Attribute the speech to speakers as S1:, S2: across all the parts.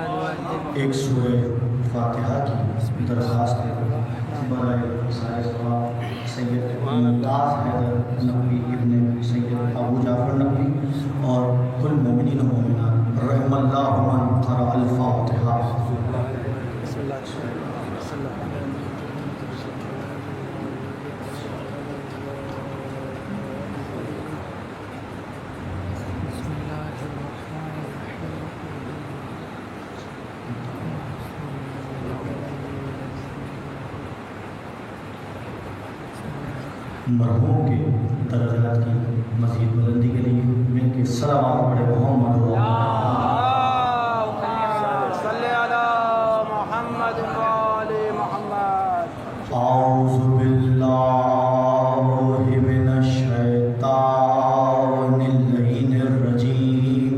S1: ایک سورہ فاتحہ کی درخواست ہے برائے سارے صاحب سید ممتاز حیدر نقوی ابن سید ابو جعفر نقوی اور کل مومنین و مومنات رحم اللہ من قرأ الفاتحہ. مرحوم کے درجات کی مزید بلندی کے لیے مل کے صلوات پڑھے محمد
S2: صلی علی محمد وآل محمد.
S1: اعوذ باللہ من الشیطان اللعین الرجیم.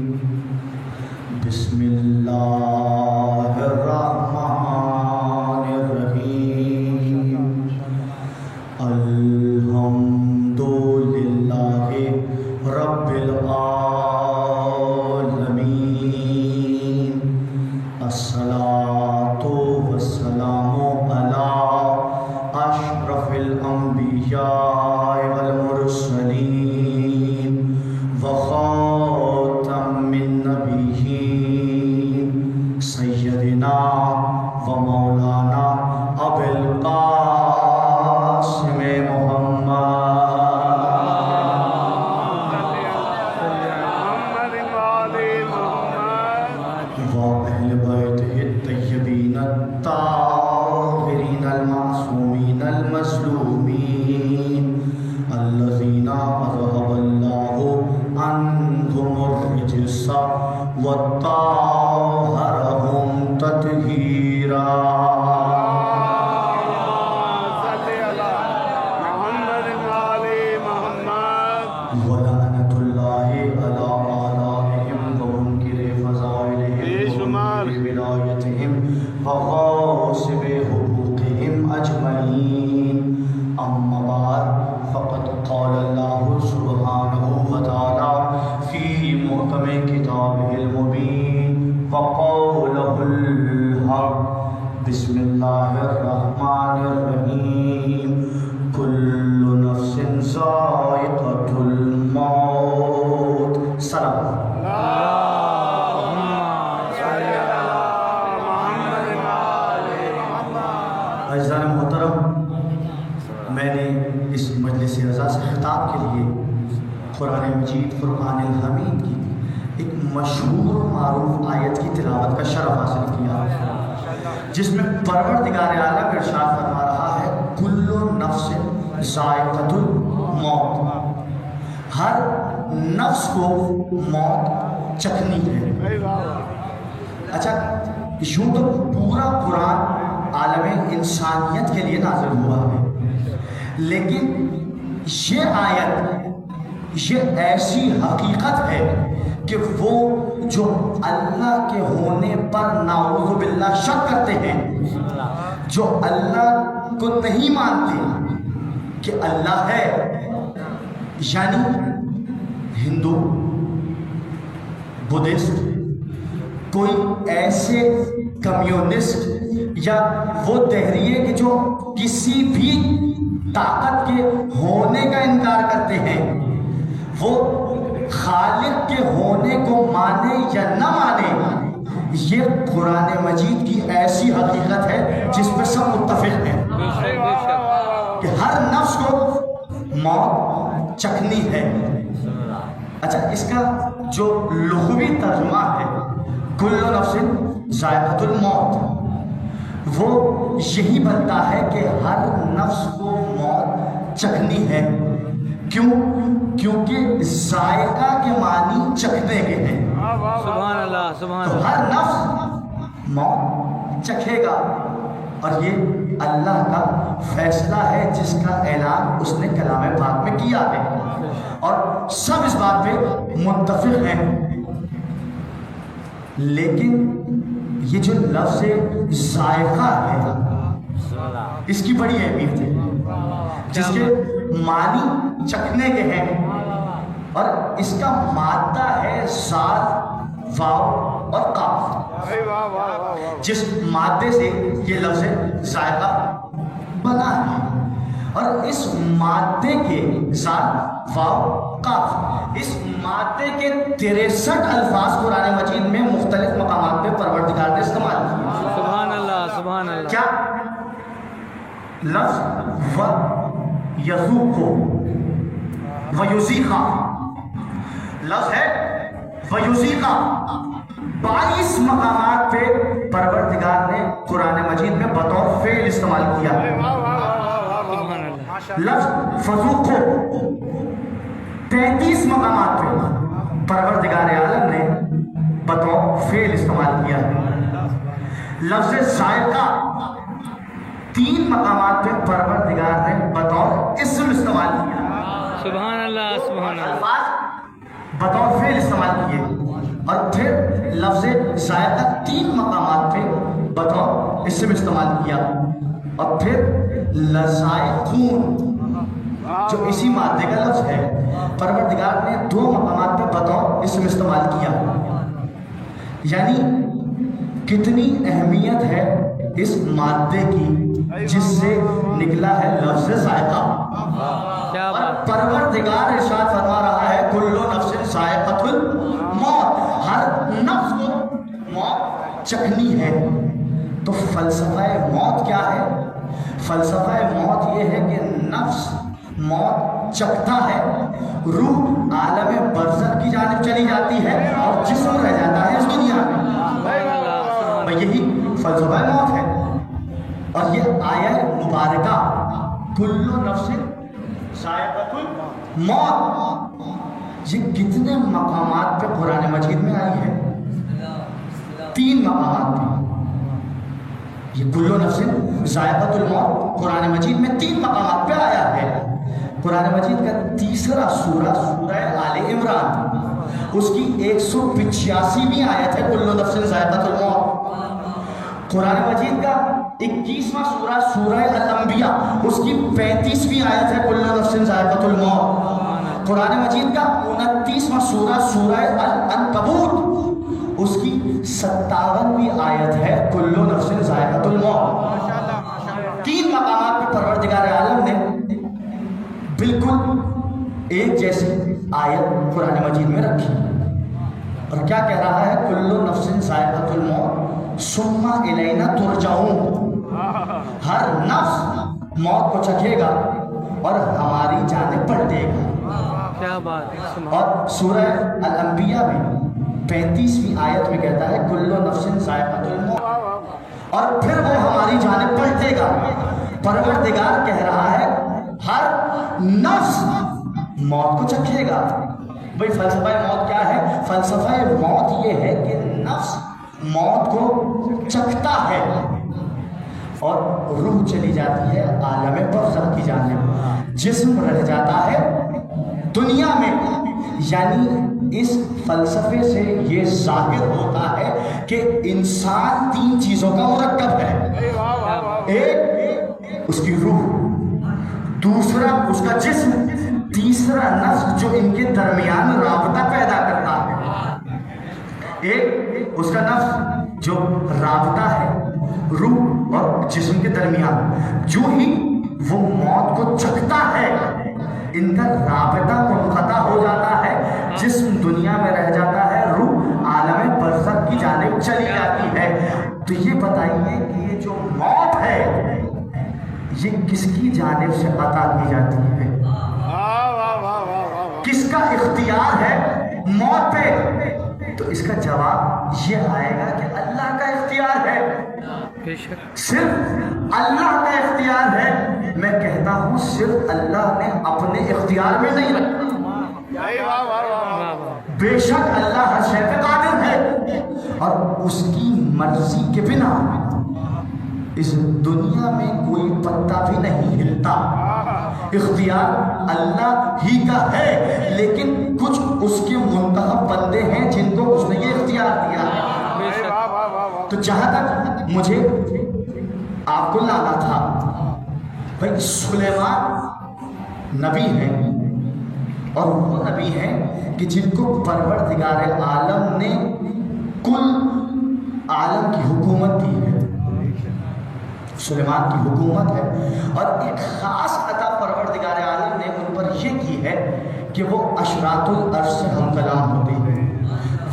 S1: بسم اللہ الرحمن الرحیم. الحمد للہ رب العالمین. الصلاۃ والسلام علی اشرف الانبیاء والمرسلین وخاتم النبیین سیدنا و مولانا ابی القاسم الطاهرين المعصومين المظلومين الذين أذهب الله عنهم الرجس وطهرهم تطهيرا. ولعنة الله على آلائهم ومنكر فضائلهم ولايتهم وغاصب حقوقهم أجمعين. أما بعد فقد قال الله سبحانه وتعالى في محكم كتابه المبين وقوله الحق. بسم الله الرحمن الرحيم. كل نفس ذائقة الموت. سلام. عزیزان محترم، میں نے اس مجلس رضا سے خطاب کے لیے قرآن مجید فرقان الحمید کی ایک مشہور و معروف آیت کی تلاوت کا شرف حاصل کیا، جس میں پروردگار عالم ارشاد فرما رہا ہے کل نفس ذائقۃ الموت. ہر نفس کو موت چکھنی ہے. اچھا، یوں تو پورا قرآن عالم انسانیت کے لیے نازل ہوا ہے، لیکن یہ آیت یہ ایسی حقیقت ہے کہ وہ جو اللہ کے ہونے پر نعوذ باللہ شک کرتے ہیں، جو اللہ کو نہیں مانتے کہ اللہ ہے، یعنی ہندو، بدھسٹ، کوئی ایسے کمیونسٹ یا وہ دہریے کہ جو کسی بھی طاقت کے ہونے کا انکار کرتے ہیں، وہ خالق کے ہونے کو مانے یا نہ مانے، یہ قرآن مجید کی ایسی حقیقت ہے جس پہ سب متفق ہیں کہ ہر نفس کو موت چکھنی ہے. اچھا، اس کا جو لغوی ترجمہ ہے کل نفس ذائقۃ الموت، وہ یہی بنتا ہے کہ ہر نفس کو موت چکھنی ہے. کیوں؟ کیونکہ ذائقہ کے معنی چکھنے کے ہیں.
S2: سبحان اللہ، سبحان اللہ.
S1: تو ہر نفس موت چکھے گا، اور یہ اللہ کا فیصلہ ہے جس کا اعلان اس نے کلام پاک میں کیا ہے، اور سب اس بات پہ متفق ہیں. لیکن یہ جو لفظ ذائقہ ہے اس کی بڑی اہمیت ہے، جس کے معنی چکھنے کے ہیں، اور اس کا مادہ ہے زاد، واو اور قاف. جس مادے سے یہ لفظ ذائقہ بنا ہے، اور اس مادے کے ذات واو قاف، اس مادے کے 63 الفاظ قرآن مجید میں مختلف مقامات پہ پروردگار نے استعمال کیے۔
S2: سبحان اللہ سبحان اللہ۔
S1: کیا لفظ و یذوق و یذیقا، لفظ ہے و یذیقا، 22 مقامات پہ پروردگار نے قرآن مجید میں بطور فعل استعمال کیا۔
S2: سبحان اللہ۔
S1: لفظ فذوقو 33 مقامات پہ پروردگار عالم نے بطور فعل استعمال کیا۔ لفظ ذائقہ 3 مقامات پہ پروردگار نے بطور اسم استعمال کیا۔
S2: سبحان اللہ سبحان اللہ۔
S1: الفاظ بطور فعل استعمال کیے، اور پھر لفظ ذائقہ 3 مقامات پہ بطور اسم استعمال کیا، اور پھر لذائقون جو اسی مادے کا لفظ ہے پروردگار نے 2 مقامات پہ بطور اسم استعمال کیا۔ یعنی کتنی اہمیت ہے اس مادے کی جس سے نکلا ہے لفظ ذائقہ۔
S2: کیا
S1: اور
S2: بات۔
S1: پروردگار ارشاد فرما رہا ہے کل نفس ذائقۃ الموت، ہر نفس کو موت چکھنی ہے۔ تو فلسفہ موت کیا ہے؟ فلسفہ موت یہ ہے کہ نفس موت چکھتا ہے، روح عالم برزخ کی جانب چلی جاتی ہے اور جسم رہ جاتا ہے اس دنیا میں۔ اور یہی فلسفہ موت ہے۔ اور یہ آیہ مبارکہ کل نفس ذائقۃ الموت یہ کتنے مقامات پہ قرآن مجید میں آئی ہے؟ 3 مقامات پہ۔ یہ کل نفس ذائقۃ الموت قرآن مجید میں 3 مقامات پہ آیا ہے۔ قرآن مجید کا تیسرا سورہ سورہ آل عمران، اس کی 185ویں آیت ہے کل نفس ذائقۃ الموت۔ قرآن مجید کا 21واں سورہ سورہ الانبیاء، اس کی 35ویں آیت ہے کل نفس ذائقۃ الموت۔ قرآن مجید کا 29واں سورہ سورہ العنکبوت، اس کی 57ویں آیت ہے کل نفس ذائقۃ الموت۔ 3 مقامات پہ پروردگار عالم نے بالکل ایک جیسی آیت قرآن مجید میں رکھی، اور کیا کہہ رہا ہے؟ کل نفس ذائقۃ الموت ثم الینا ترجعون، ہر نفس موت کو چکھے گا اور ہماری جانب پلٹے گا۔
S2: کیا بات ہے۔
S1: اور سورہ الانبیاء میں 35ویں آیت میں کہتا ہے کل نفس ذائقۃ الموت، اور پھر وہ ہماری جانب پلٹے گا۔ پروردگار کہہ رہا ہے ہر نفس موت کو چکھے گا۔ بھئی فلسفہ موت کیا ہے؟ فلسفہ موت یہ ہے کہ نفس موت کو چکھتا ہے اور روح چلی جاتی ہے عالم برزخ کی جانب، جسم رہ جاتا ہے دنیا میں۔ یعنی اس فلسفے سے یہ ظاہر ہوتا ہے کہ انسان 3 چیزوں کا مرکب ہے، ایک اس کی روح، دوسرا اس کا جسم، تیسرا نفس جو ان کے درمیان رابطہ پیدا کرتا ہے۔ ایک اس کا نفس جو رابطہ ہے روح اور جسم کے درمیان، جو ہی وہ موت کو چکھتا ہے ان کا رابطہ منقطع ہو جاتا ہے، جسم دنیا میں رہ جاتا ہے، روح عالم برزخ کی جانب چلی جاتی ہے۔ تو یہ بتائیے کہ یہ جو موت ہے یہ کس کی جانب سے عطا کی جاتی ہے؟ کس کا اختیار ہے موت پہ؟ تو اس کا جواب یہ آئے گا کہ اللہ کا اختیار ہے،
S2: بے شک
S1: صرف اللہ کا اختیار ہے۔ میں کہتا ہوں صرف اللہ نے اپنے اختیار میں نہیں رکھا، بے شک اللہ ہر شے پہ قادر ہے، اور اس کی مرضی کے بنا اس دنیا میں کوئی پتا بھی نہیں ہلتا۔ اختیار اللہ ہی کا ہے، لیکن کچھ اس کے منتخب بندے ہیں جن کو اس نے یہ اختیار دیا ہے۔ تو جہاں تک مجھے آپ کو لانا تھا، بھائی سلیمان نبی ہیں، اور وہ نبی ہیں کہ جن کو پروردگار عالم نے کل عالم کی حکومت دی ہے، سلیمان کی حکومت ہے، اور ایک خاص عطا پروردگار عالم نے ان پر یہ کی ہے کہ وہ اشراط العرش سے ہم کلام ہوتے ہیں،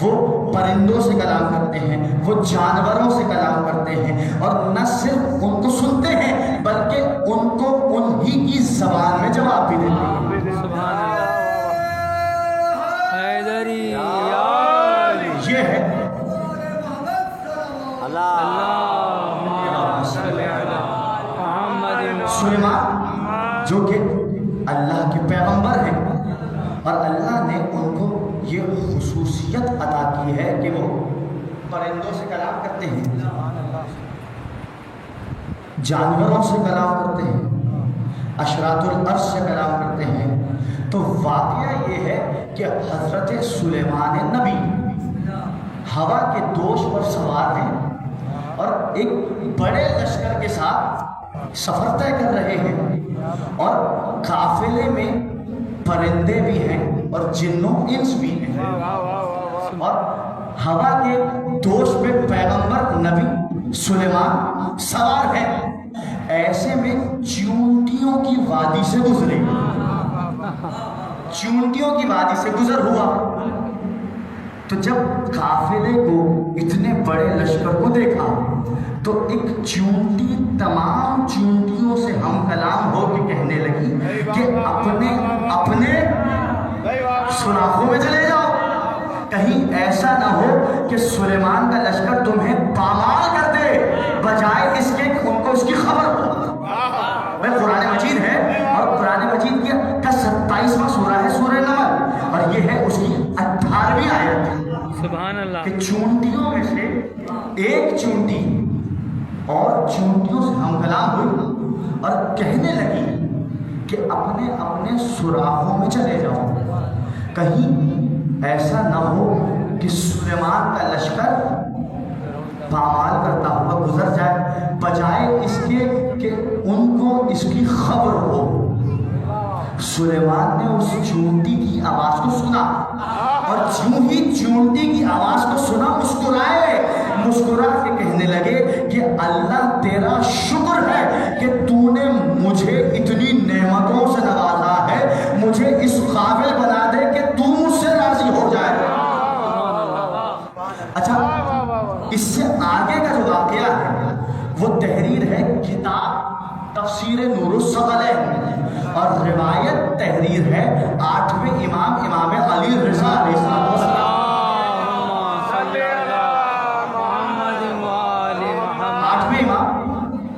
S1: وہ پرندوں سے کلام کرتے ہیں، وہ جانوروں سے کلام کرتے ہیں، اور نہ صرف ان کو سنتے ہیں بلکہ ان کو انہی کی زبان میں جواب بھی دیتے ہیں۔
S2: سبحان اللہ، حیدری یا
S1: یہ ہے
S2: اللہم صلی علی محمد۔
S1: سلیمان جو کہ اللہ کے پیغمبر ہیں، اور اللہ نے ان کو یہ خصوصیت عطا کی ہے کہ وہ پرندوں سے کلام کرتے ہیں، جانوروں سے کلام کرتے ہیں، اشراط العرش سے کلام کرتے ہیں۔ تو واقعہ یہ ہے کہ حضرت سلیمان نبی ہوا کے دوش پر سوار ہیں اور ایک بڑے لشکر کے ساتھ سفر طے کر رہے ہیں، اور قافلے میں پرندے بھی ہیں اور جنوں انس بھی ہیں، اور ہوا کے دوش پہ پیغمبر نبی سلیمان سوار ہیں۔ ایسے میں چونٹیوں کی وادی سے گزرے، چونٹیوں کی وادی سے گزر ہوا، تو جب قافلے کو اتنے بڑے لشکر کو دیکھا تو ایک چونٹی تمام چونٹیوں سے ہم کلام ہو کے کہنے لگی کہ اپنے سوراخوں میں چلے جاؤ، کہیں ایسا نہ ہو کہ سلیمان کا لشکر تمہیں پامال کر دے، بجائے اس کے کہ ان کو اس کی خبر ہو۔ قرآن مجید ہے، اور قرآن مجید کا 27واں سورہ ہے سورہ نمل، اور یہ ہے اس کی 18ویں آیت۔
S2: سبحان اللہ،
S1: کہ چونٹیوں میں سے ایک چونٹی اور چونٹیوں سے ہم کلام ہوئی اور کہنے لگی کہ اپنے اپنے سوراخوں میں چلے جاؤ، کہیں ایسا نہ ہو کہ سلیمان کا لشکر پامال کرتا ہوا گزر جائے، بجائے اس کے کہ ان کو اس کی خبر ہو۔ سلیمان نے اس چونٹی کی آواز کو سنا، اور جوں ہی چونٹی کی آواز کو سنا مسکرا کے کہنے لگے کہ اللہ تیرا شکر ہے کہ تو نے مجھے اتنی نعمتوں سے نوازا ہے، مجھے اس قابل بنا دے کہ تو مجھ سے راضی ہو جائے۔ اچھا، اس سے آگے کا جو واقعہ ہے وہ تحریر ہے کتاب تفسیر نور الثقلین، اور روایت تحریر ہے 8ویں امام علی رضا علیہ السلام۔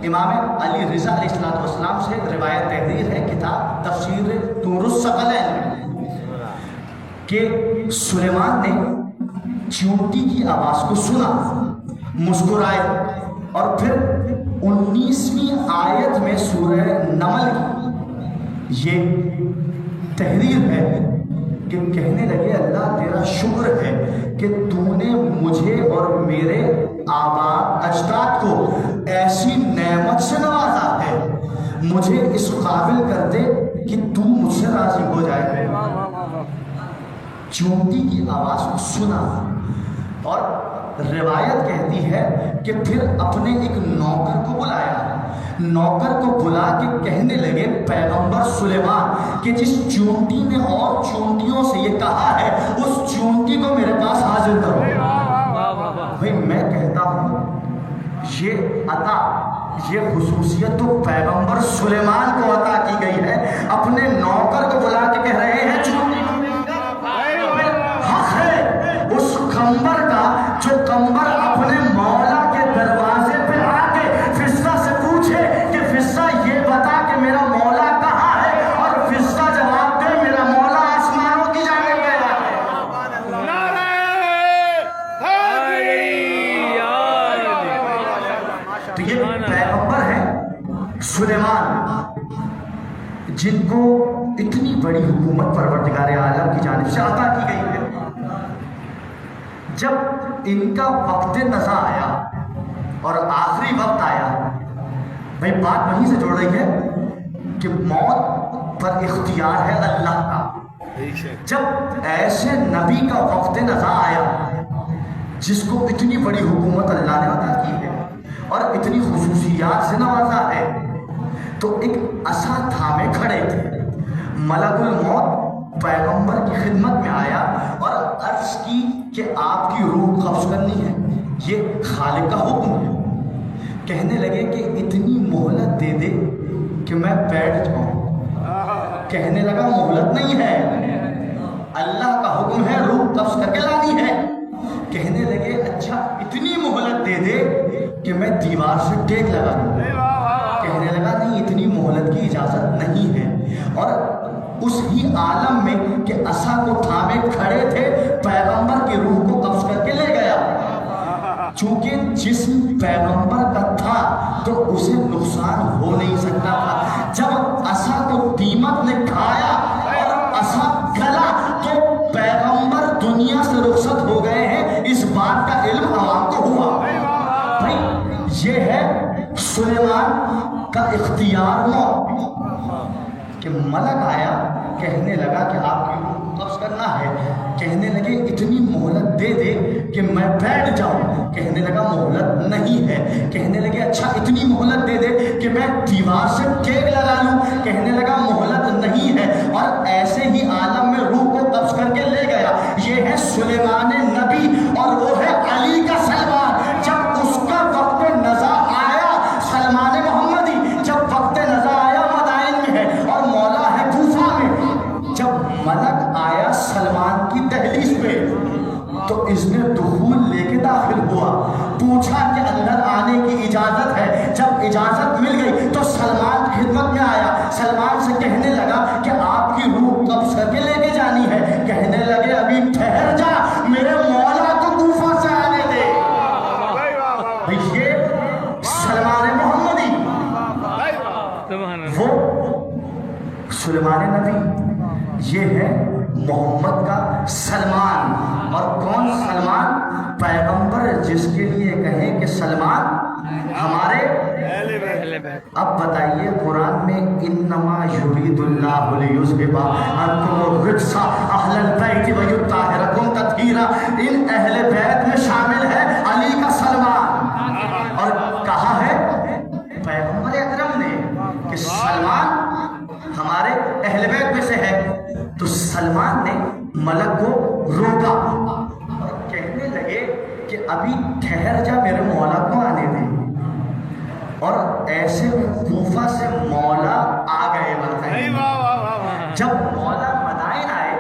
S1: امام علی رضا علیہ السلام سے روایت تحریر ہے کتاب تفسیر نور الثقلین کہ سلیمان نے چونٹی کی آواز کو سنا، مسکرائے، اور پھر 19ویں آیت میں سورہ نمل کی یہ تحریر ہے کہ کہنے لگے اللہ تیرا شکر ہے کہ تو نے مجھے اور میرے آبا اجداد کو ایسی نعمت سے نوازا ہے، مجھے اس قابل کر دے کہ تو مجھ سے راضی ہو جائے۔ چونٹی کی آواز کو سنا، اور روایت کہتی ہے کہ پھر اپنے ایک نوکر کو بلایا، نوکر کو بلا کے کہنے لگے پیغمبر سلیمان کہ جس چونٹی نے اور چونٹیوں سے یہ کہا ہے اس چونٹی کو میرے پاس حاضر کرو۔ بھئی میں کہتا ہوں یہ عطا، یہ خصوصیت تو پیغمبر سلیمان کو عطا کی گئی ہے، اپنے نوکر کو بلا کے کہہ رہے ہیں چونٹی حق ہے اس کمبر کا جو کمبر اپنے مولا کے دروازے پہ آ کے فضہ سے پوچھے کہ فضہ یہ بتا کہ میرا مولا کہاں ہے، اور فضہ جواب دے میرا مولا آسمانوں کی جانب گیا ہے۔ تو یہ پیغمبر ہیں سلیمان، جن کو اتنی بڑی حکومت پروردگار عالم کی جانب سے عطا کی گئی ہے۔ جب ان کا وقت نزا آیا اور آخری وقت آیا، بھائی بات وہیں سے جوڑ رہی ہے کہ موت پر اختیار ہے اللہ کا۔ جب ایسے نبی کا وقت نزا آیا جس کو اتنی بڑی حکومت اللہ نے عطا کی ہے اور اتنی خصوصیات سے نوازا ہے، تو ایک عصا تھامے کھڑے تھے۔ ملک الموت پیغمبر کی خدمت میں آیا اور عرض کی کہ آپ کی روح قبض کرنی ہے، یہ خالق کا حکم ہے۔ کہنے لگے کہ اتنی مہلت دے دے کہ میں بیٹھ جاؤں۔ کہنے لگا مہلت نہیں ہے، اللہ کا حکم ہے، روح قبض کر کے لانی ہے۔ کہنے لگے اچھا اتنی مہلت دے دے کہ میں دیوار سے ٹیک لگا دوں۔ کہنے لگا نہیں، اتنی مہلت کی اجازت نہیں ہے۔ اور اس ہی عالم میں کہ عصا کو تھامے کھڑے تھے، پیغمبر کی روح کو قبض کر کے لے گیا۔ چونکہ جسم پیغمبر کا تھا تو اسے نقصان ہو نہیں سکتا تھا۔ جب عصا کو دیمک نے کھایا اور عصا گلا تو پیغمبر دنیا سے رخصت ہو گئے ہیں، اس بات کا علم عوام کو ہوا۔ بھائی یہ ہے سلیمان کا اختیار کہ ملک آیا، کہنے لگا کہ آپ کی روح کو قبض کرنا ہے۔ کہنے لگے اتنی مہلت دے دے کہ میں بیٹھ جاؤں۔ کہنے لگا مہلت نہیں ہے۔ کہنے لگے اچھا اتنی مہلت دے دے کہ میں دیوار سے ٹیک لگا لوں۔ کہنے لگا مہلت نہیں ہے، اور ایسے ہی عالم میں روح کو قبض کر کے لے گیا۔ یہ ہے سلیمان نبی، اور وہ ہے علی کا سلمان۔ جب اس کا وقت نزا آیا، سلمان محمدی جب وقت نزا آیا مدائن میں ہے اور مولا ہے کوفہ میں، جب ملک آیا سلمان کی دہلیز پہ تو اس نے دخول لے کے داخل ہوا، پوچھا کہ اندر آنے کی اجازت ہے۔ جب اجازت مل گئی تو سلمان کی خدمت میں آیا، سلمان سے کہنے لگا کہ آپ کی روح قبض کر کے لے کے جانی ہے۔ کہنے لگے ابھی ٹھہر جا، میرے مولا کو کوفہ سے آنے دے۔ یہ سلمان محمدی، وہ سلیمان نبی، یہ ہے محمد کا سلمان۔ اور کون سلمان؟ پیغمبر جس کے لیے کہیں کہ سلمان ہمارے۔ اب بتائیے قرآن میں انما یرید اللہ لیذھب عنکم الرجس اہل البیت ویطہرکم تطہیرا، ان اہل بیت میں شامل ہے علی کا سلمان۔ اور کہا ہے پیغمبر اکرم نے کہ سلمان ہمارے اہل بیت میں سے ہے، تو سلمان نے ملک کو روکا اور کہنے لگے کہ ابھی ٹھہر جا، میرے مولا کو آنے دے۔ اور ایسے میں کوفہ سے مولا آ گئے مدائن۔ جب مولا مدائن آئے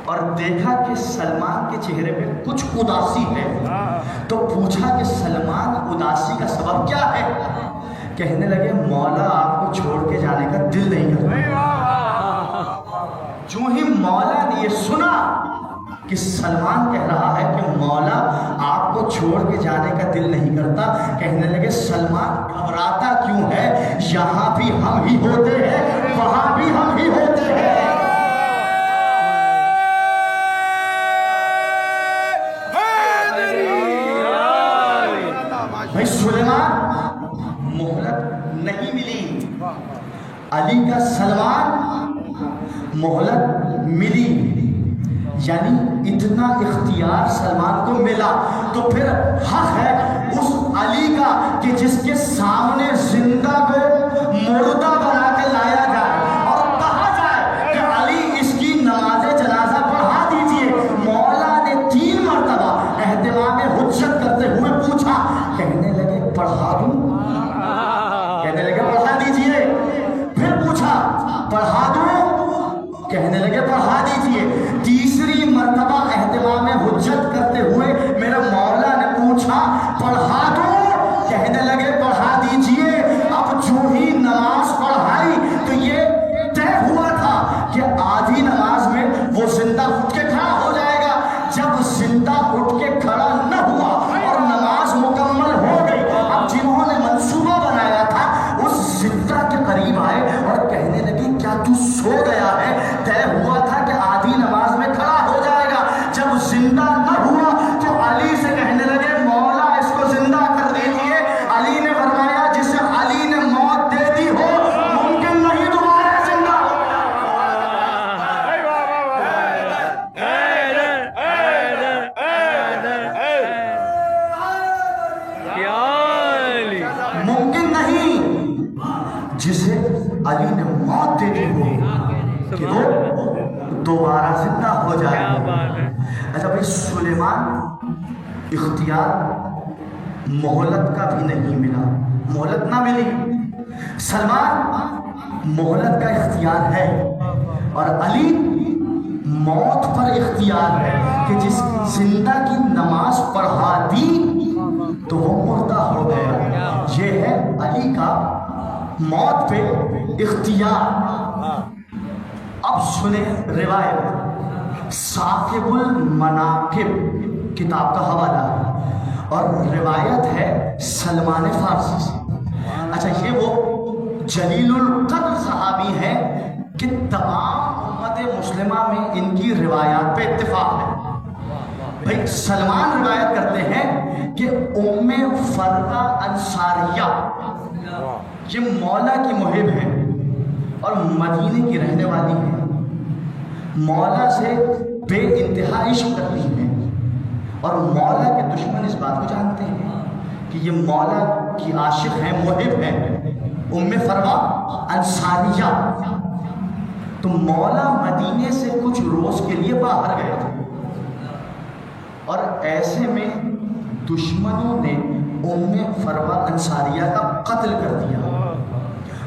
S1: اور دیکھا کہ سلمان کے چہرے پہ کچھ اداسی ہے تو پوچھا کہ سلمان اداسی کا سبب کیا ہے؟ کہنے لگے مولا آپ کو چھوڑ کے جانے کا دل نہیں کرتا۔ جو ہی مولا نے یہ سنا کہ سلمان کہہ رہا ہے کہ مولا آپ کو چھوڑ کے جانے کا دل نہیں کرتا، کہنے لگے سلمان گھبراتا کیوں ہے؟ یہاں بھی ہم ہی ہوتے ہیں، وہاں بھی ہم ہی ہوتے ہیں۔ بھائی سلیمان مہلت نہیں ملی، علی کا سلمان مہلت ملی، یعنی اتنا اختیار سلمان کو ملا۔ تو پھر حق ہے اس علی کا کہ جس کے سامنے زندہ کو مردہ بنا کے لایا جائے اور کہا جائے کہ علی اس کی نماز جنازہ پڑھا دیجئے۔ مولا نے 3 مرتبہ اہتمام حجت کرتے ہوئے پوچھا، کہنے لگے پڑھا دوں؟ کہنے لگے پڑھا دیجئے۔ پھر پوچھا پڑھا دوں؟ کہنے لگے پڑھا دیجئے۔ تیسری مرتبہ اہتمام حجت کرتے ہوئے میرے مولا نے پوچھا پڑھا دوں؟ جسے علی نے موت دے دی ہو کہ وہ دوبارہ زندہ ہو جائے. اچھا بھائی سلیمان اختیار مہلت کا بھی نہیں ملا, مہلت نہ ملی. سلمان مہلت کا اختیار ہے اور علی موت پر اختیار ہے کہ جس زندہ کی نماز پڑھا دی تو وہ مردہ ہو گیا. یہ ہے علی کا موت پہ اختیار. اب سنیں روایت ثاقب المناقب کتاب کا حوالہ ہے اور روایت ہے سلمان فارسی سے. اچھا یہ وہ جلیل القدر صحابی ہیں کہ تمام امت مسلمہ میں ان کی روایات پہ اتفاق ہے. بھائی سلمان روایت کرتے ہیں کہ ام فرقہ انصاریہ یہ مولا کی محب ہے اور مدینے کی رہنے والی ہے. مولا سے بے انتہا عشق کرتی ہیں اور مولا کے دشمن اس بات کو جانتے ہیں کہ یہ مولا کی عاشق ہیں, محب ہیں, ام فرقہ انصاریہ. تو مولا مدینے سے کچھ روز کے لیے باہر گئے تھے اور ایسے میں دشمنوں نے ام فرقہ انصاریہ کا قتل کر دیا.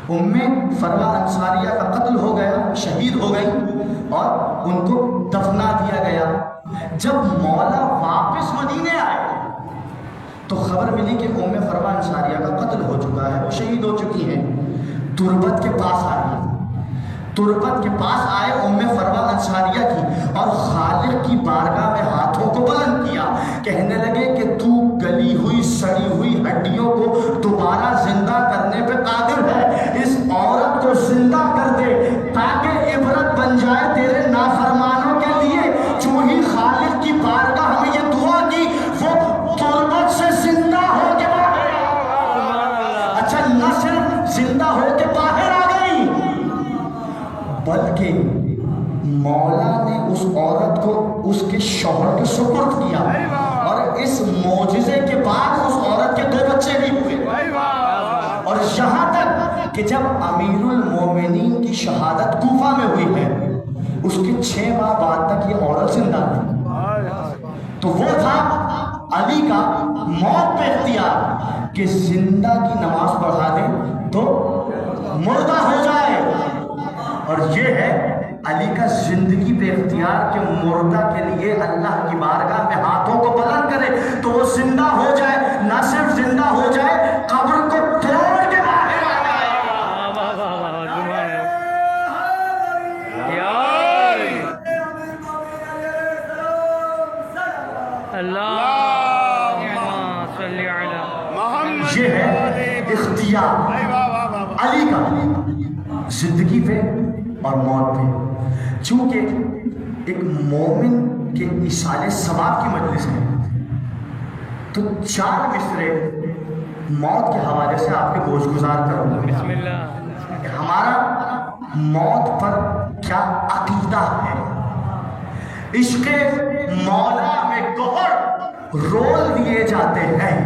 S1: ام فرقہ انصاریہ کا قتل ہو گیا, شہید ہو گئی اور ان کو دفنا دیا گیا. جب مولا واپس مدینے آئے تو خبر ملی کہ ام فرقہ انصاریہ کا قتل ہو چکا ہے, وہ شہید ہو چکی ہیں. تربت کے پاس آئی, تربت کے پاس آئے ام فرقہ انصاریہ کی اور خالق کی بارگاہ میں ہاتھوں کو بلند کیا, کہنے لگے کہ تو گلی ہوئی سڑی ہوئی ہڈیوں کو دوبارہ زندہ کرنے پہ قادر ہے, اس عورت کو زندہ کر دے تاکہ عبرت بن جائے تیرے نافرمانوں کے لیے. جو ہی خالق کی بارگاہ ہمیں یہ دعا کی وہ تربت سے زندہ ہو کے باہر. اچھا نہ صرف زندہ ہو کے باہر آ گئی بلکہ مولا نے اس عورت کو اس کے شوہر کے سپرد کیا اور اس معجزے کے بعد اس عورت کے 2 بچے بھی ہوئے. اور یہاں تک کہ جب امیر المومنین کی شہادت کوفہ میں ہوئی ہے اس کے 6 ماہ بعد تک یہ عورت زندہ تھی. تو وہ تھا علی کا موت پہ اختیار کہ زندہ کی نماز پڑھا دے تو مردہ ہو جائے, اور یہ ہے علی کا زندگی پہ اختیار کہ مردہ کے لیے اللہ کی بارگاہ میں ہاتھوں کو بلند کرے تو وہ زندہ ہو جائے, نہ صرف زندہ ہو جائے قبر کو توڑ کے باہر آ جائے. یہ ہے اختیار علی کا زندگی پہ اور موت پہ. چونکہ ایک مومن کے ایصال ثواب کی مجلس ہے تو 4 مصرے موت کے حوالے سے آپ کے گوش گزار کروں گا.
S2: بسم اللہ.
S1: کہ ہمارا موت پر کیا عقیدہ ہے. عشق مولا میں گوہر رول دیے جاتے ہیں,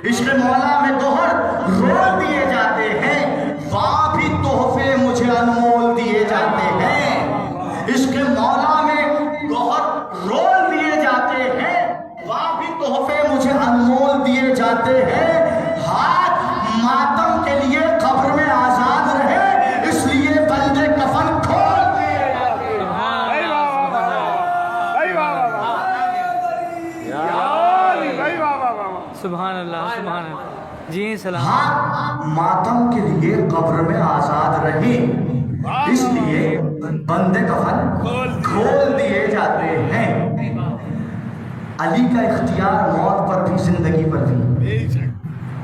S1: عشق مولا میں گوہر رول دیے جاتے ہیں, وہاں بھی تحفے مجھے انمول دیے جاتے ہیں. عشق مولا میں گوہر رول دیے جاتے ہیں, وہاں بھی تحفے مجھے انمول دیے جاتے ہیں. ہاتھ ماتم کے لیے قبر میں آزاد رہے اس لیے بندے کفن کھول دیے جاتے ہیں.
S2: سبحان اللہ, سبحان اللہ. جی سلام.
S1: ہاتھ ماتم کے لیے قبر میں آزاد رہے اس لیے بندے کفن کھول دیے جاتے ہیں. علی کا اختیار موت پر بھی زندگی پر بھی,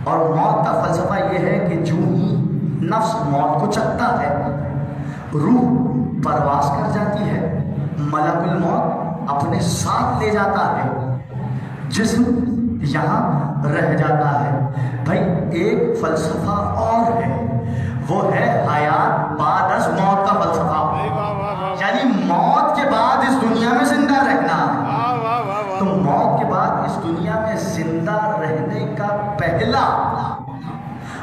S1: اور موت کا فلسفہ یہ ہے کہ جو ہی نفس موت کو چکتا ہے روح پرواز کر جاتی ہے, ملک الموت اپنے ساتھ لے جاتا ہے, جسم یہاں رہ جاتا ہے. بھائی ایک فلسفہ اور ہے, وہ ہے حیات بعد از موت کا فلسفہ, یعنی موت کے بعد اس دنیا میں زندہ رہنا. تو موت کے بعد اس دنیا میں زندہ رہنے کا پہلا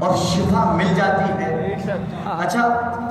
S1: اور شفا مل جاتی ہے۔ اچھا،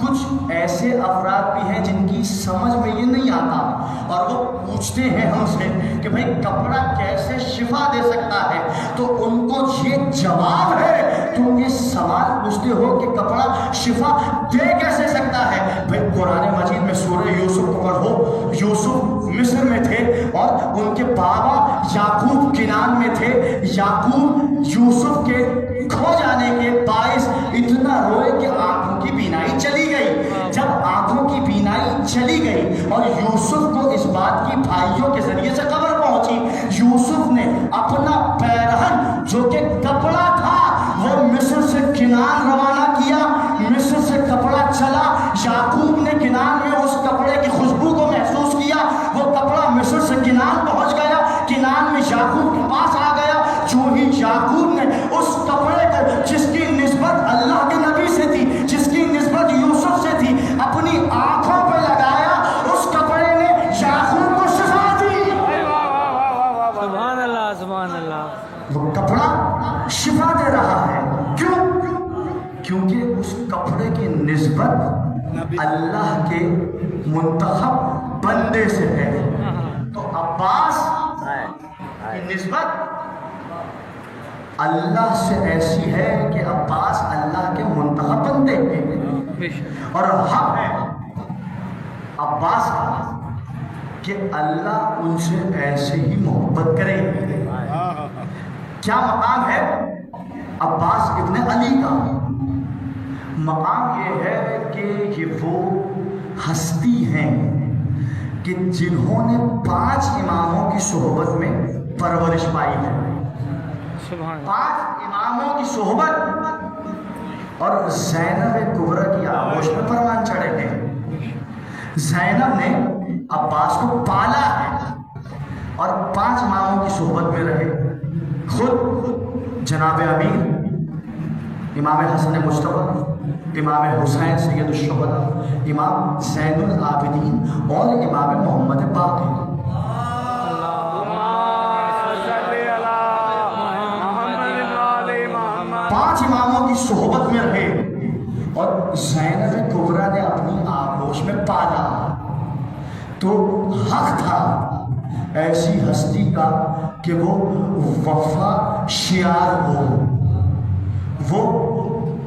S1: کچھ ایسے افراد بھی ہیں جن کی سمجھ میں یہ نہیں آتا اور وہ پوچھتے ہیں ہم سے کہ بھائی کپڑا کیسے شفا دے سکتا ہے، تو ان کو یہ جواب ہے، تم یہ سوال پوچھتے ہو کہ کپڑا شفا دے کیسے سکتا ہے؟ بھائی قرآن مجید میں سورہ یوسف کو پڑھو، یوسف مصر میں تھے اور ان کے بابا یعقوب کنعان میں تھے۔ یعقوب یوسف کے کھو جانے کے باعث اتنا روئے کہ آنکھوں کی بینائی چلی گئی۔ جب آنکھوں کی بینائی چلی گئی اور یوسف کو اس بات کی بھائیوں کے ذریعے سے خبر پہنچی، یوسف نے اپنا پیرہن جو کہ کپڑا تھا وہ مصر سے کنعان روانہ کیا۔ مصر سے کپڑا چلا، یعقوب نے کنعان میں اس کپڑے کی خوشبو کو محسوس کیا، وہ کپڑا مصر سے کنعان پہنچ گیا، کنعان میں یعقوب کے پاس آ گیا۔ جو ہی یعقوب نے اس کپڑے کو جس کی نسبت اللہ کے نبی سے تھی، جس کی نسبت یوسف سے تھی، اپنی آنکھوں پہ لگایا، اس کپڑے نے یعقوب کو شفا دی۔
S2: سبحان اللہ، سبحان اللہ۔
S1: وہ کپڑا شفا دے رہا ہے، کیوں؟ کیونکہ اس کپڑے کی نسبت اللہ کے منتخب بندے سے ہے۔ تو عباس کی نسبت اللہ سے ایسی ہے کہ عباس اللہ کے منتخب بندے ہیں، اور حق ہے عباس کا کہ اللہ ان سے ایسے ہی محبت کرے۔ کیا مقام ہے عباس ابن علی کا؟ مقام یہ ہے کہ یہ وہ ہستی ہیں کہ جنہوں نے 5 اماموں کی صحبت میں پرورش پائی ہے۔ 5 اماموں کی صحبت اور زینب کبریٰ کی آغوش میں پروان چڑھے ہیں۔ زینب نے عباس کو پالا ہے اور 5 اماموں کی صحبت میں رہے۔ خود جناب امیر امام حسن مجتبی، امام حسین سید الشہداء، امام زین العابدین اور امام محمد باقر، 5 اماموں کی صحبت میں رہے اور زینب کبریٰ نے اپنی آغوش میں پالا۔ تو حق تھا ایسی ہستی کا کہ وہ وفا شیار ہو، وہ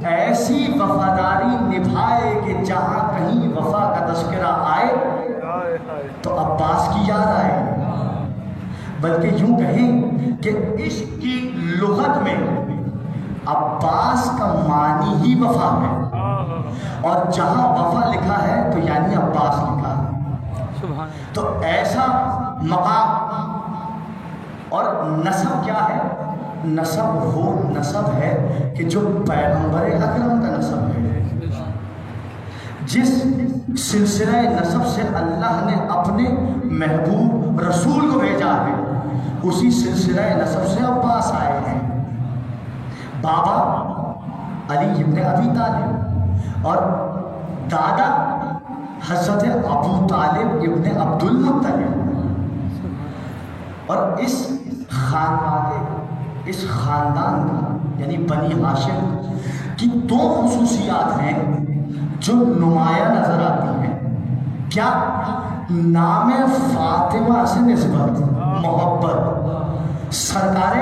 S1: ایسی وفاداری نبھائے کہ جہاں کہیں وفا کا تذکرہ آئے تو عباس کی یاد آئے۔ بلکہ یوں کہیں کہ عشق کی لغت میں عباس کا معنی ہی وفا ہے، اور جہاں وفا لکھا ہے تو یعنی عباس لکھا ہے۔ تو ایسا مقام اور نسب کیا ہے؟ نسب وہ نسب ہے کہ جو پیغمبر اکرم کا نسب ہے، جس سلسلہ نسب سے اللہ نے اپنے محبوب رسول کو بھیجا ہے، اسی سلسلہ نسب سے عباس آئے ہیں۔ بابا علی ابن ابی طالب اور دادا حضرت ابو طالب ابن عبد المطلب، اور اس خاندان کا یعنی بنی ہاشم کی 2 خصوصیات ہیں جو نمایاں نظر آتی ہیں۔ کیا؟ نام فاطمہ سے نسبت، محبت۔ سرکار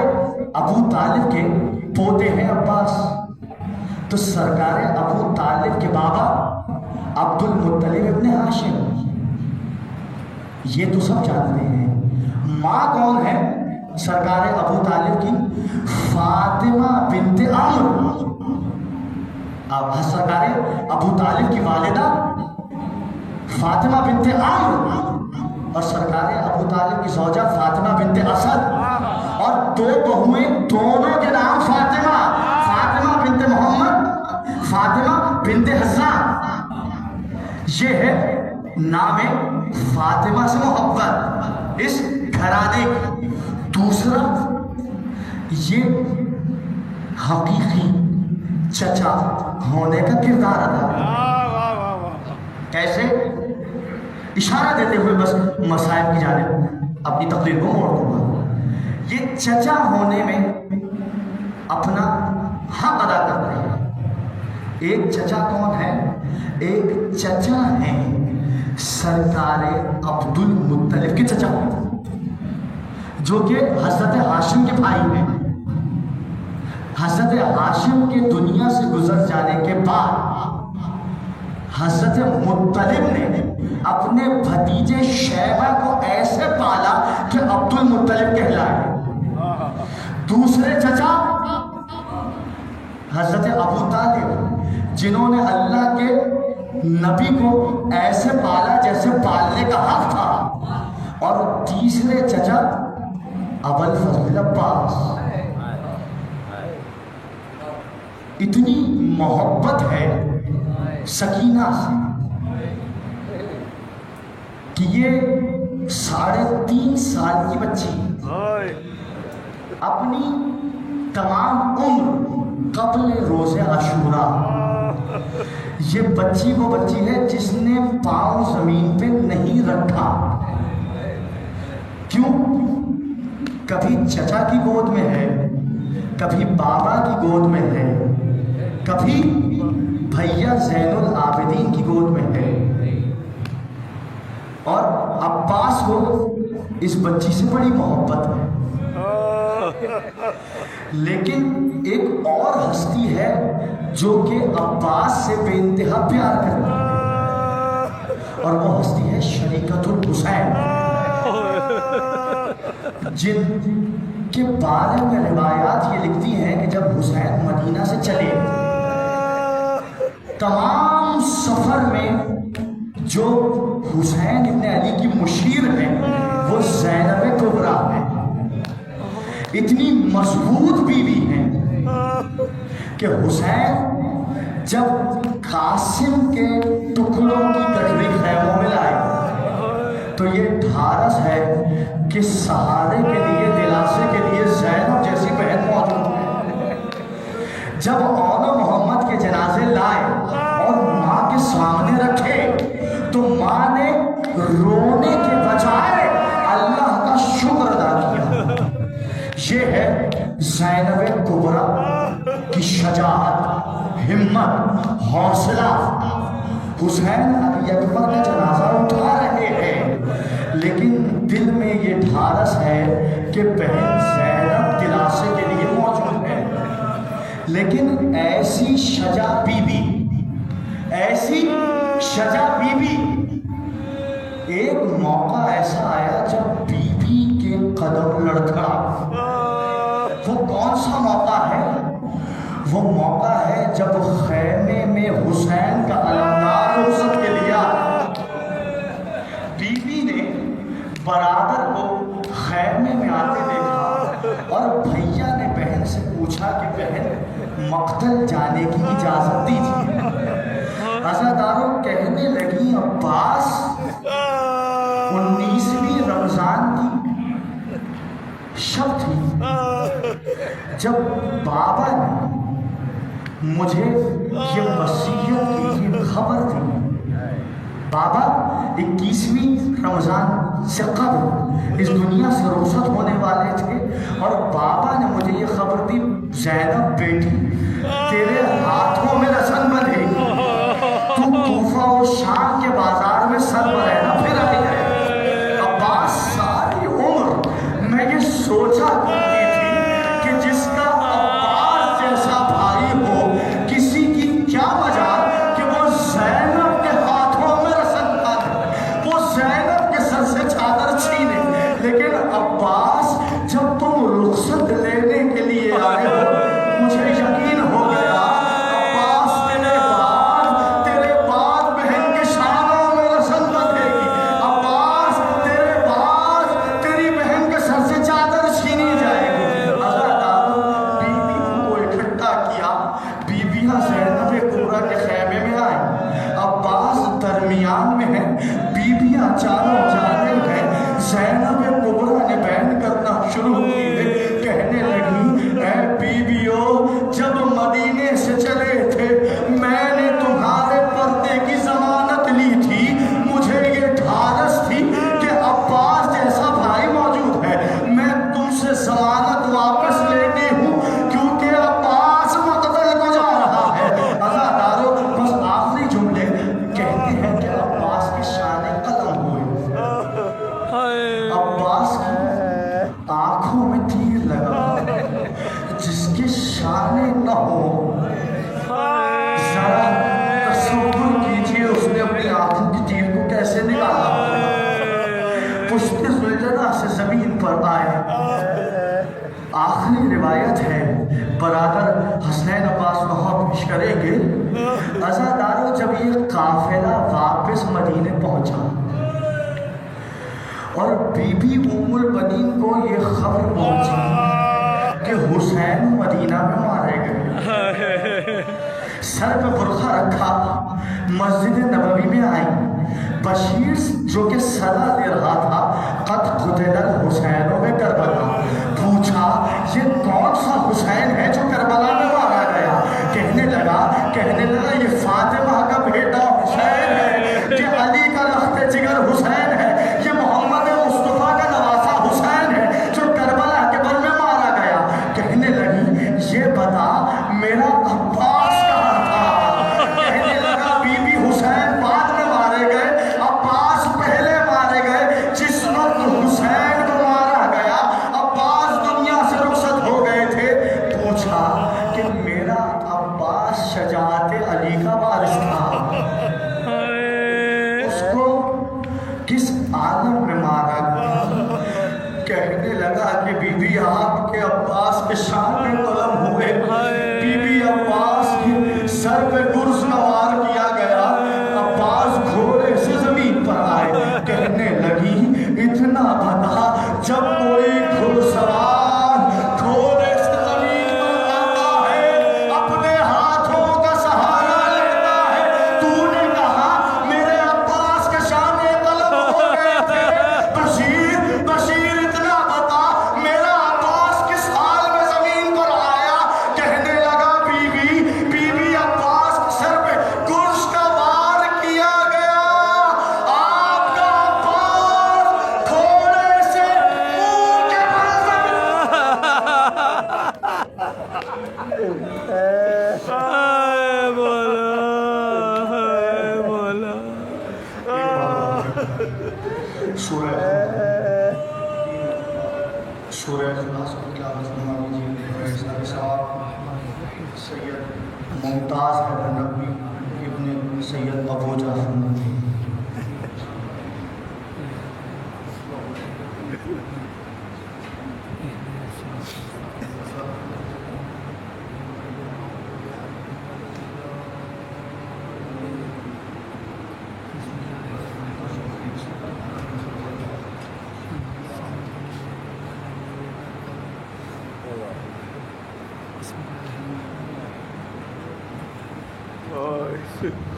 S1: ابو طالب کے پوتے ہیں عباس، تو سرکار ابو طالب کے بابا عبد المطلب ابن ہاشم، یہ تو سب جانتے ہیں۔ ماں کون ہے سرکار ابو طالب کی؟ فاطمہ بنت عمرو۔ اب سرکار ابو طالب کی والدہ فاطمہ بنت عمرو اور سرکار ابو طالب کی زوجہ فاطمہ بنت اسد، اور 2 بہویں، دونوں کے نام فاطمہ، فاطمہ بنت محمد، فاطمہ بنت حسان۔ یہ ہے نام فاطمہ سے محبت اس گھرانے کی۔ دوسرا، یہ حقیقی چچا ہونے کا کردار ادا۔ کیسے؟ اشارہ دیتے ہوئے بس مصائب کی جانب اپنی تقریر کو موڑ دوں گا۔ یہ چچا ہونے میں اپنا حق ادا کر رہے ہیں۔ ایک چچا کون ہے؟ ایک چچا ہے سرکار عبد المطلب کے چچا، جو کہ حضرت ہاشم کے بھائی ہیں۔ حضرت ہاشم کے دنیا سے گزر جانے کے بعد حضرت مطلب نے اپنے بھتیجے شیبہ کو ایسے پالا کہ عبد المطلب کہلائے۔ دوسرے چچا حضرت ابو طالب، جنہوں نے اللہ کے نبی کو ایسے پالا جیسے پالنے کا حق تھا۔ اور تیسرے چچا ابوالفضل عباس۔ اتنی محبت ہے سکینہ سے کہ یہ 3.5 سال کی بچی اپنی تمام عمر قبل روز عاشوراء، یہ بچی وہ بچی ہے جس نے پاؤں زمین پہ نہیں رکھا۔ کیوں؟ کبھی چچا کی گود میں ہے، کبھی بابا کی گود میں ہے، کبھی بھیا زین العابدین کی گود میں ہے۔ اور عباس کو اس بچی سے بڑی محبت ہے۔ لیکن ایک اور ہستی ہے جو کہ عباس سے بے انتہا پیار کرتی ہے، اور وہ ہستی ہے شریکت الحسین، جن کے بارے میں روایات یہ لکھتی ہیں کہ جب حسین مدینہ سے چلے، تمام سفر میں جو حسین ابن علی کی مشیر ہے وہ زینب کبریٰ ہے۔ اتنی مضبوط بیوی ہے کہ حسین جب قاسم کے ٹکڑوں کی گٹھڑی خیموں میں لائے تو یہ ڈھارس ہے کہ سہارے کے لیے، دلاسے کے لیے زینب جیسی بہن موجود ہے۔ جب اون محمد کے جنازے لائے اور ماں کے سامنے رکھے تو ماں نے رونے کے بجائے اللہ کا شکر ادا کیا۔ یہ ہے زینب کبریٰ کی شجاعت، ہمت، حوصلہ۔ حسین علی اکبر کا جنازہ اٹھا رہے ہیں، لیکن دل میں یہ ڈھارس ہے کہ بہن زینب دلاسے کے لیے موجود ہے۔ لیکن ایسی شجاع بیوی، ایسی شجاع بیوی، ایک موقع ایسا آیا جب بیوی کے قدم لڑکھڑا۔ وہ کون سا موقع ہے؟ وہ موقع ہے جب خیمے میں حسین کا علمدار رخصت کے لیے آیا۔ بیوی نے برادر کو خیمے میں آتے دیکھا اور بھیا نے بہن سے پوچھا کہ بہن مقتل جانے کی اجازت دی تھی؟ عزاداروں کہنے لگی عباس 19ویں رمضان کی شب تھی جب بابا نے مجھے یہ وصیت کی، یہ خبر تھی۔ بابا 21ویں رمضان سے قبل اس دنیا سے رخصت ہونے والے تھے، اور بابا نے مجھے یہ خبر دی، زینب بیٹی تیرے ہاتھوں میں رسن بندھی، تو کوفہ و شام کے بازار میں سر برہنہ پھر آئی ہے۔ عباس ساری عمر میں یہ سوچا کرتی تھی کہ جس کا عباس جیسا بھائی ہو، کسی کی کیا مجال کہ وہ زینب کے ہاتھوں میں رسن باندھے، وہ زینب کے سر سے چادر چھینے۔ لیکن عباس جب تم رخصت لینے کے لیے آئے ہو، مجھے یقین ہو گیا عباس تیرے بعد بہن کے شانوں میں رسن بندھے گی، عباس تیرے بعد تیری بہن کے سر سے چادر چھینی جائے گی۔ بیویوں کو اکٹھا کیا، بیویاں زینب کبریٰ کے خیمے میں آئیں، عباس درمیان میں ہے، بیویاں چاروں جانب ہیں۔ زینب کبریٰ نے بیان کرنا شروع کی ہے، کہنے لگی اے بیویوں، جب مدینے سے چلے تھے میں نے تمہارے پردے کی ضمانت لی تھی، مجھے یہ ڈھارس تھی کہ عباس جیسا بھائی موجود ہے، میں تم سے ضمانت واپس لیتی ہوں، کیونکہ عباس خانے نہ ہو. ذرا تصور کیجئے اس نے اپنی آنکھوں کی تیر کو کیسے نکالا. پشت زلجنہ سے زمین پر آئے. آخری روایت ہے برادر حسنین عباس وہاں پیش کریں گے. عزادارو جب یہ قافلہ واپس مدینے پہنچا اور بی بی ام البنین کو یہ خبر پہنچی کہ حسین مدینہ میں مارے گئے. سر پہ برقع رکھا مسجد نبوی میں آئی. بشیر جو کہ صدا دے رہا تھا قد قتل الحسین میں کربلا. پوچھا یہ کون سا حسین ہے جو کربلا میں مارا گیا. کہنے لگا یہ فاطمہ کا بیٹا حسین ہے، یہ علی کا لخت جگر حسین ہے، یہ محمد مصطفیٰ کا نواسا حسین ہے جو کربلا کے بر میں مارا گیا. کہنے لگی یہ بتا میرا عباس کہاں تھا. کہنے لگا بی بی حسین بعد میں مارے گئے، عباس پہلے مارے گئے. جس وقت حسین کو مارا گیا عباس دنیا سے رخصت ہو گئے تھے. پوچھا کہ میرا عباس شجاعت علی کا وارث تھا، اس کو کس عالم میں مارا گیا. کہنے لگا کہ بی بی آپ کے عباس کے شان میں قلم ہوئے. بی بی عباس کے سر پہ گرز کا وار کیا گیا. عباس گھوڑے سے زمین پر آئے. کہنے لگی اتنا بتا جب کوئی گھڑ سوار گھوڑے سے زمین پر آتا ہے اپنے ہاتھوں کا سہارا لیتا ہے، تو نے کہا میرے عباس کے شان میں قلم ہو گئے تھے. بشیر اتنا بتا میرا عباس کس حال میں زمین پر آیا. کہنے لگا بی بی عباس کے سر پہ گرز کا وار کیا گیا. آپ کا عباس تھوڑے سے منہ کے بل سورہ اخلاص کو تلاوت فرما لیجیے. صاحب سید ممتاز حیدر نقوی ابن سید ابو جعفر نقوی.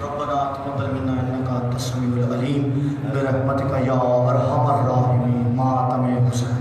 S1: ربنا تقبل منا انك انت السميع العليم برحمتك يا ارحم الراحمين. ماتم حسین.